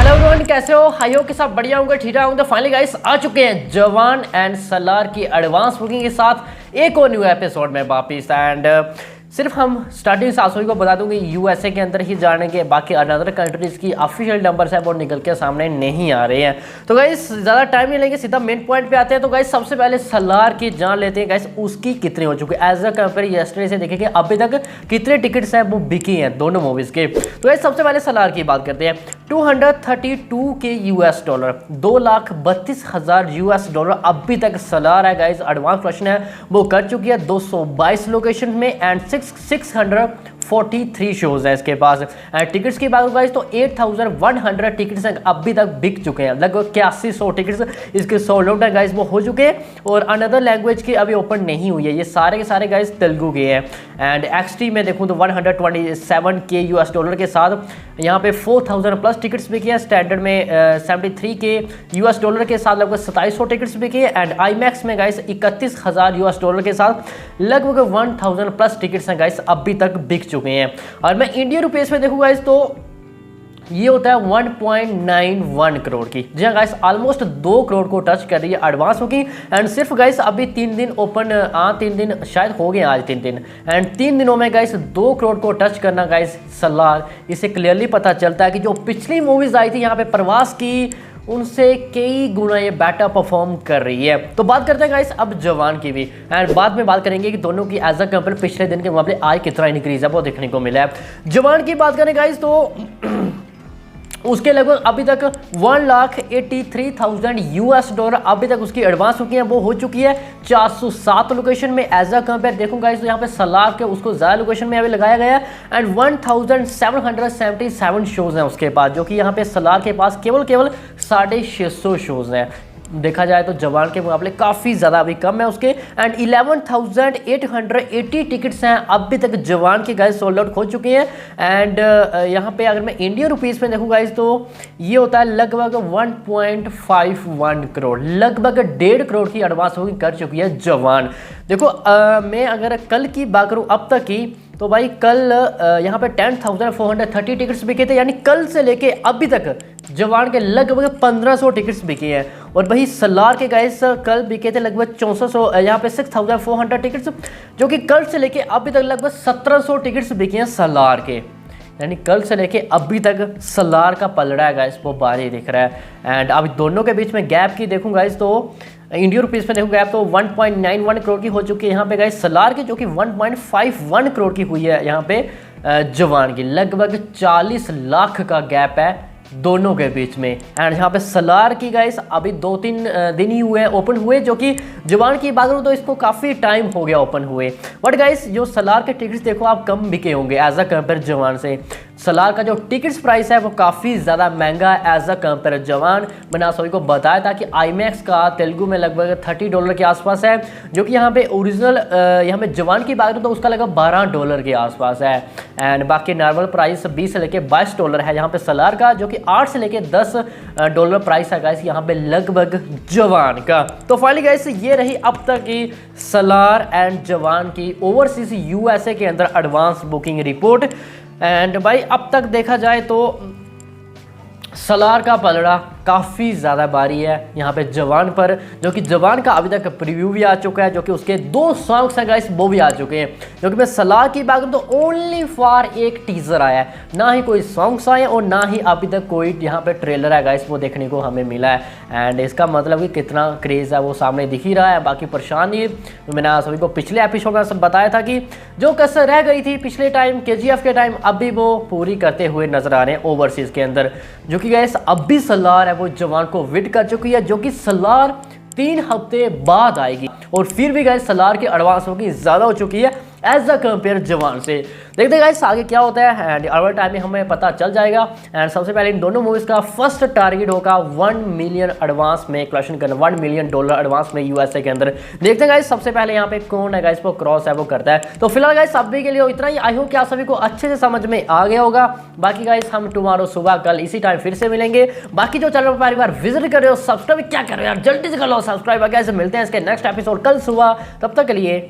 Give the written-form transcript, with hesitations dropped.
Hello everyone, कैसे हो? हाइयो के साथ बढ़िया होंगे, ठीक होंगे। फाइनली गाइस आ चुके हैं जवान एंड सलार की एडवांस बुकिंग के साथ एक और न्यू एपिसोड में वापिस। एंड सिर्फ हम स्टार्टिंग से आसोई को बता दूंगी यूएसए के अंदर ही जाने के, बाकी अनदर कंट्रीज की ऑफिशियल नंबर्स है वो निकल के सामने नहीं आ रहे हैं। तो गाइस ज़्यादा टाइम नहीं लेंगे, सीधा मेन पॉइंट पे आते हैं। तो गाइस सबसे पहले सलार की जान लेते हैं गाइस, उसकी कितनी हो चुकी है एज अ कंपेयर यस्टरडे से देखेंगे अभी तक कितने टिकट्स हैं वो बिकी हैं दोनों मूवीज़ के। तो गाइस सबसे पहले सलार की बात करते हैं। 232 के यूएस डॉलर, 2,32,000 यूएस डॉलर अभी तक सलार है गाइस। एडवांस कलेक्शन है वो कर चुकी है 222 लोकेशन में एंड 643 शोज है इसके पास। एंड टिकट्स की बात गाइस तो 8,100 टिकट्स अभी तक बिक चुके हैं, लगभग 8100 टिकट्स इसके सोल्ड आउट है गाइस वो हो चुके हैं। और अनदर लैंग्वेज की अभी ओपन नहीं हुई है, ये सारे के सारे गाइस तेलुगु के हैं। एंड एक्सटी में देखूँ तो 127 के यूएस डॉलर के साथ यहाँ पे 4000 प्लस टिकट्स बिकी है। स्टैंडर्ड में 73 के यूएस डॉलर के साथ लगभग 2700 टिकट्स बिकी है। एंड आईमैक्स में गाइस 31,000 यूएस डॉलर के साथ लगभग 1000 प्लस टिकट्स हैं गाइस अभी तक बिक चुके हैं। और मैं इंडियन रुपीस में देखूँ गाइस तो ये होता है 1.91 करोड़ की। जी हाँ गाइस, ऑलमोस्ट 2 करोड़ को टच कर रही है एडवांस बुकिंग। एंड सिर्फ गाइस अभी 3 दिन ओपन 3 दिन शायद हो गए आज 3 दिन। एंड 3 दिनों में गाइस 2 करोड़ को टच करना गाइस सलार, इससे क्लियरली पता चलता है कि जो पिछली मूवीज आई थी यहाँ पे प्रवास की, उनसे कई गुना ये बेटर परफॉर्म कर रही है। तो बात करते हैं गाइस अब जवान की भी, एंड बाद में बात करेंगे कि दोनों की एज अ कंपेयर पिछले दिन के मुकाबले आज कितना इंक्रीज है वो देखने को मिला है। जवान की बात करें गाइस तो उसके लगभग अभी तक 1,83,000 यूएस डॉलर अभी तक उसकी एडवांस बुकिंग है वो हो चुकी है 407 लोकेशन में। एज अ कंपेयर देखूँ गाइस तो यहाँ पे सलार के उसको ज़्यादा लोकेशन में अभी लगाया गया है। एंड 1777 शोज़ हैं उसके पास, जो कि यहाँ पे सलार के पास केवल 650 शोज़ हैं। देखा जाए तो जवान के मुकाबले काफ़ी ज़्यादा अभी कम है उसके। एंड 11,880 टिकट्स हैं अभी तक जवान के गाइस सोल्ड आउट हो चुके हैं। एंड यहाँ पे अगर मैं इंडियन रुपीस में देखूँ गाइस तो ये होता है लगभग 1.51 करोड़, लगभग 1.5 करोड़ की एडवांस बुकिंग कर चुकी है जवान। देखो मैं अगर कल की बात करूँ अब तक की, तो भाई कल यहाँ पे 10,430 टिकट्स बिके थे, यानी कल से लेके अभी तक जवान के लगभग 1500 टिकट्स बिके हैं। और वही सलार के गाइस कल बिके थे लगभग 6400, यहाँ पे 6,400 टिकट्स, जो कि कल से लेके अभी तक लगभग 1700 टिकट्स बिके हैं सलार के। यानी कल से लेके अभी तक सलार का पलड़ा है गाइस वो भारी दिख रहा है। एंड अभी दोनों के बीच में गैप की देखूँ गाइस तो इंडियन रुपीस में देखो गैप तो 1.91 करोड़ की हो चुकी है यहाँ पे गाइस सलार की, जो कि 1.51 करोड़ की हुई है यहाँ पे जवान की। लगभग 40 लाख का गैप है दोनों के बीच में। एंड यहाँ पे सलार की गाइस अभी 2-3 दिन ही हुए हैं ओपन हुए, जो कि जवान की बात करूँ तो इसको काफ़ी टाइम हो गया ओपन हुए। बट गाइस जो सलार के टिकट्स देखो आप कम बिके होंगे एज अ कंपेयर जवान से। सलार का जो टिकट्स प्राइस है वो काफ़ी ज़्यादा महंगा है एज अ कंपेयर जवान। मैंने आप सभी को बताया था कि आईमैक्स का तेलुगु में लगभग $30 के आसपास है, जो कि यहाँ पे ओरिजिनल यहाँ पे जवान की बात करूँ तो उसका लगभग $12 के आसपास है। एंड बाकी नॉर्मल प्राइस 20 से लेके $22 है यहाँ पे सलार का, जो कि 8 से लेके $10 प्राइस है गाइस यहाँ पे लगभग जवान का। तो फाइनली गाइस ये रही अब तक की सलार एंड जवान की ओवरसीज यूएसए के अंदर एडवांस बुकिंग रिपोर्ट। एंड भाई अब तक देखा जाए तो सलार का पलड़ा काफ़ी ज़्यादा भारी है यहाँ पे जवान पर, जो कि जवान का अभी तक प्रीव्यू भी आ चुका है, जो कि उसके 2 सॉन्ग्स हैं गाइस वो भी आ चुके हैं। जो कि मैं सलार की बात करूँ तो ओनली फॉर एक टीजर आया है, ना ही कोई सॉन्ग्स आए और ना ही अभी तक कोई यहाँ पे ट्रेलर है गाइस वो देखने को हमें मिला है। एंड इसका मतलब कि कितना क्रेज़ है वो सामने दिख ही रहा है। बाकी परेशानी मैंने आप सभी को पिछले एपिसोड में सब बताया था कि जो कसर रह गई थी पिछले टाइम KGF के टाइम अभी वो पूरी करते हुए नजर आ रहे हैं ओवरसीज़ के अंदर, जो कि गाइस अब भी सलार है वो जवान को विट कर चुकी है, जो कि सलार 3 हफ्ते बाद आएगी। और फिर भी गाइस सलार की एडवांस बुकिंग ज़्यादा हो चुकी है एज अ कंपेयर जवान से। देखते गाइस आगे क्या होता है एंड अगले टाइम में हमें पता चल जाएगा। एंड सबसे पहले इन दोनों मूवीज़ का फर्स्ट टारगेट होगा 1 मिलियन एडवांस में कलेक्शन करना, $1 मिलियन एडवांस में यूएसए के अंदर। देखते हैं गाइस सबसे पहले यहाँ पे कौन है गाइस वो क्रॉस है वो करता है। तो फिलहाल गाइस अभी के लिए इतना ही। आई होप कि आप सभी को अच्छे से समझ में आ गया होगा। बाकी गाइस हम टुमारो सुबह कल इसी टाइम फिर से मिलेंगे। बाकी जो चैनल पर पहली बार विजिट कर रहे हो सब्सक्राइब क्या कर रहे हो यार, जल्दी से कर लो सब्सक्राइब। गाइस मिलते हैं इसके नेक्स्ट एपिसोड कल सुबह, तब तक के लिए।